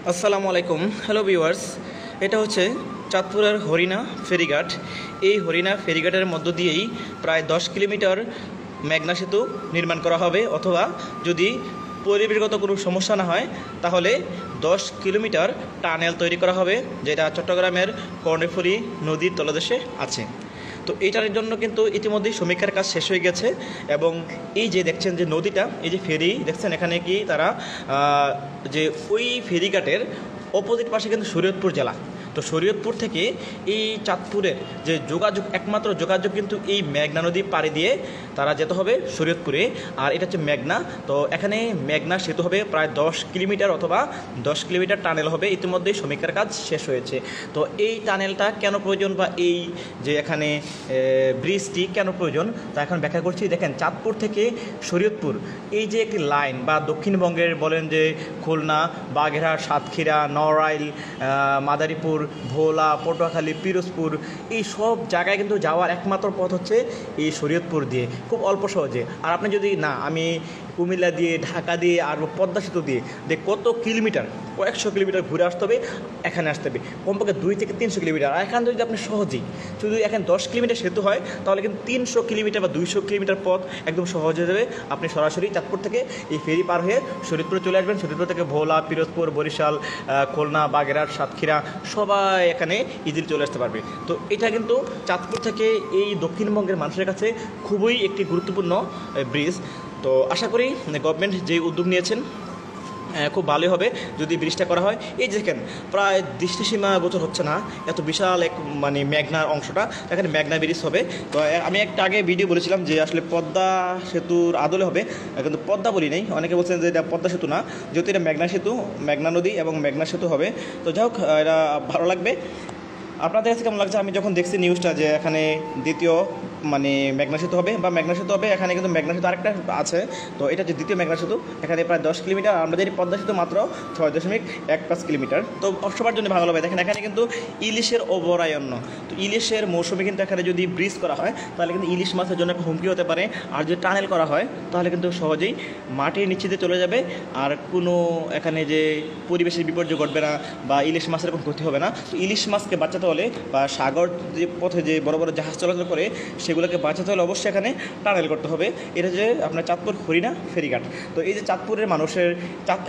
আসসালামু আলাইকুম। Hello viewers, এটা হচ্ছে চাঁদপুরের হরিণা ফেরিঘাট। এই হরিণা ফেরিঘাটের মধ্য দিয়েই প্রায় 10 কিলোমিটার মেঘনা সেতু নির্মাণ করা হবে, অথবা যদি পরিবেশগত কোনো সমস্যা না হয় তাহলে 10 কিলোমিটার টানেল তৈরি করা হবে, যেটা চট্টগ্রামের কর্ণফুলী নদীর তলদেশে আছে। তো এইটার জন্য কিন্তু ইতিমধ্যেই সমীক্ষার কাজ শেষ হয়ে গেছে, এবং এই যে দেখছেন যে নদীটা, এই যে ফেরি দেখছেন, এখানে কি তারা যে ওই ফেরিঘাটের অপোজিট পাশে কিন্তু শরীয়তপুর জেলা। তো শরীয়তপুর থেকে এই চাঁদপুরের যে যোগাযোগ, একমাত্র যোগাযোগ কিন্তু এই মেঘনা নদী পাড়ি দিয়ে তারা যেতে হবে শরীয়তপুরে। আর এটা হচ্ছে মেঘনা। তো এখানে মেঘনা সেতু হবে প্রায় 10 কিলোমিটার অথবা 10 কিলোমিটার টানেল হবে। ইতিমধ্যেই সমীক্ষার কাজ শেষ হয়েছে। তো এই টানেলটা কেন প্রয়োজন, বা এই যে এখানে ব্রিজটি কেন প্রয়োজন, তা এখন ব্যাখ্যা করছি। দেখেন, চাঁদপুর থেকে শরীয়তপুর এই যে একটি লাইন, বা দক্ষিণবঙ্গের বলেন যে খুলনা, বাগেরহাট, সাতক্ষীরা, নড়াইল, মাদারীপুর, ভোলা, পটুয়াখালী, পিরোজপুর, এই সব জায়গায় কিন্তু যাওয়ার একমাত্র পথ হচ্ছে এই শরীয়তপুর দিয়ে, খুব অল্প সহজে। আর আপনি যদি না, আমি কুমিল্লা দিয়ে, ঢাকা দিয়ে, আর পদ্মা সেতু দিয়ে কত কিলোমিটার, কয়েকশো কিলোমিটার ঘুরে আসতে হবে, এখানে আসতে হবে কমপক্ষে 2 থেকে 300 কিলোমিটার। আর এখান থেকে যদি আপনি সহজেই শুধু এখানে 10 কিলোমিটার সেতু হয়, তাহলে কিন্তু 300 কিলোমিটার বা 200 কিলোমিটার পথ একদম সহজ হয়ে যাবে। আপনি সরাসরি চাঁদপুর থেকে এই ফেরি পার হয়ে শরীয়তপুরে চলে আসবেন। শরীয়তপুর থেকে ভোলা, পিরোজপুর, বরিশাল, খুলনা, বাগেরহাট, সাতক্ষীরা সবাই এখানে ইজিলি চলে আসতে পারবে। তো এটা কিন্তু চাঁদপুর থেকে এই দক্ষিণবঙ্গের মানুষের কাছে খুবই একটি গুরুত্বপূর্ণ ব্রিজ। তো আশা করি গভর্নমেন্ট যে উদ্যোগ নিয়েছেন খুব ভালোই হবে যদি ব্রিজটা করা হয়। এই যে দেখেন, প্রায় দৃষ্টিসীমা গোচর হচ্ছে না, এত বিশাল এক মেঘনার অংশটা, এখানে মেঘনা ব্রিজ হবে। তো আমি একটা আগে ভিডিও বলেছিলাম যে আসলে পদ্মা সেতুর আদলে হবে, কিন্তু পদ্মা বলি নাই, অনেকে বলছেন যে এটা পদ্মা সেতু না, যেহেতু এটা মেঘনা সেতু, মেঘনা নদী এবং মেঘনা সেতু হবে। তো যাই হোক, এটা ভালো লাগবে। আপনাদের কাছে কেমন লাগছে? আমি যখন দেখছি নিউজটা যে এখানে দ্বিতীয় মেঘনা সেতু হবে, বা মেঘনা সেতু হবে, এখানে কিন্তু মেঘনা সেতু আরেকটা আছে। তো এটা হচ্ছে দ্বিতীয় মেঘনা সেতু, এখানে প্রায় 10 কিলোমিটার। আমাদের এই পদ্মা সেতু মাত্র 6.15 কিলোমিটার। তো সবার জন্য ভালো হবে। দেখেন, এখানে কিন্তু ইলিশের অভয়ারণ্য। তো ইলিশের মৌসুমে কিন্তু এখানে যদি ব্রিজ করা হয়, তাহলে কিন্তু ইলিশ মাছের জন্য একটা হুমকি হতে পারে। আর যদি টানেল করা হয়, তাহলে কিন্তু সহজেই মাটির নিচে দিয়ে চলে যাবে, আর কোনো এখানে যে পরিবেশের বিপর্যয় ঘটবে না, বা ইলিশ মাছের কোনো ক্ষতি হবে না। তো ইলিশ মাছকে বাঁচাতে হলে, বা সাগর যে পথে যে বড় বড় জাহাজ চলাচল করে, সেগুলোকে বাঁচাতে হলে অবশ্যই এখানে টানেল করতে হবে। এটা যে আপনার চাঁদপুর হরিণা ফেরিঘাট। তো এই যে চাঁদপুরের মানুষের,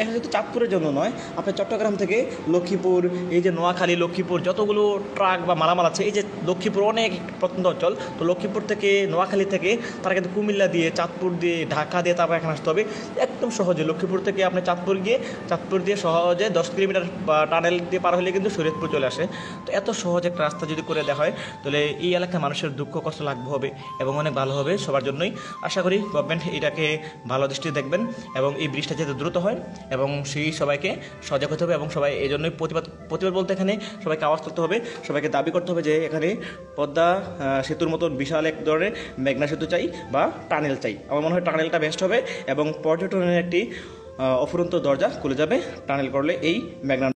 এখানে যেহেতু চাঁদপুরের জন্য নয়, আপনার চট্টগ্রাম থেকে লক্ষ্মীপুর, এই যে নোয়াখালী, লক্ষ্মীপুর যতগুলো ট্রাক বা মালামাল আছে, এই যে লক্ষ্মীপুর অনেক প্রত্যন্ত অঞ্চল। তো লক্ষ্মীপুর থেকে, নোয়াখালী থেকে তারা কিন্তু কুমিল্লা দিয়ে, চাঁদপুর দিয়ে, ঢাকা দিয়ে তারপর এখানে আসতে হবে একদম সহজে। লক্ষ্মীপুর থেকে আপনি চাঁদপুর গিয়ে, চাঁদপুর দিয়ে সহজে 10 কিলোমিটার বা টানেল দিয়ে পার হলে কিন্তু শরীয়তপুর চলে আসে। তো এত সহজ একটা রাস্তা যদি করে দেওয়া হয়, তাহলে এই এলাকার মানুষের দুঃখ কষ্ট লাঘব হবে এবং অনেক ভালো হবে সবার জন্যই। আশা করি গভর্নমেন্ট এটাকে ভালো দৃষ্টিতে দেখবেন, এবং এই ব্রিজটা যাতে দ্রুত হয়, এবং সেই সবাইকে সজাগ হতে হবে, এবং সবাই এই জন্যই প্রতিবাদ বলতে এখানে সবাইকে আওয়াজ তুলতে হবে, সবাইকে দাবি করতে হবে যে এখানে পদ্মা সেতুর মতন বিশাল এক ধরনের মেঘনা সেতু চাই, বা টানেল চাই। আমার মনে হয় টানেলটা বেস্ট হবে, এবং পর্যটনের একটি অফুরন্ত দরজা খুলে যাবে টানেল করলে এই মেঘনা।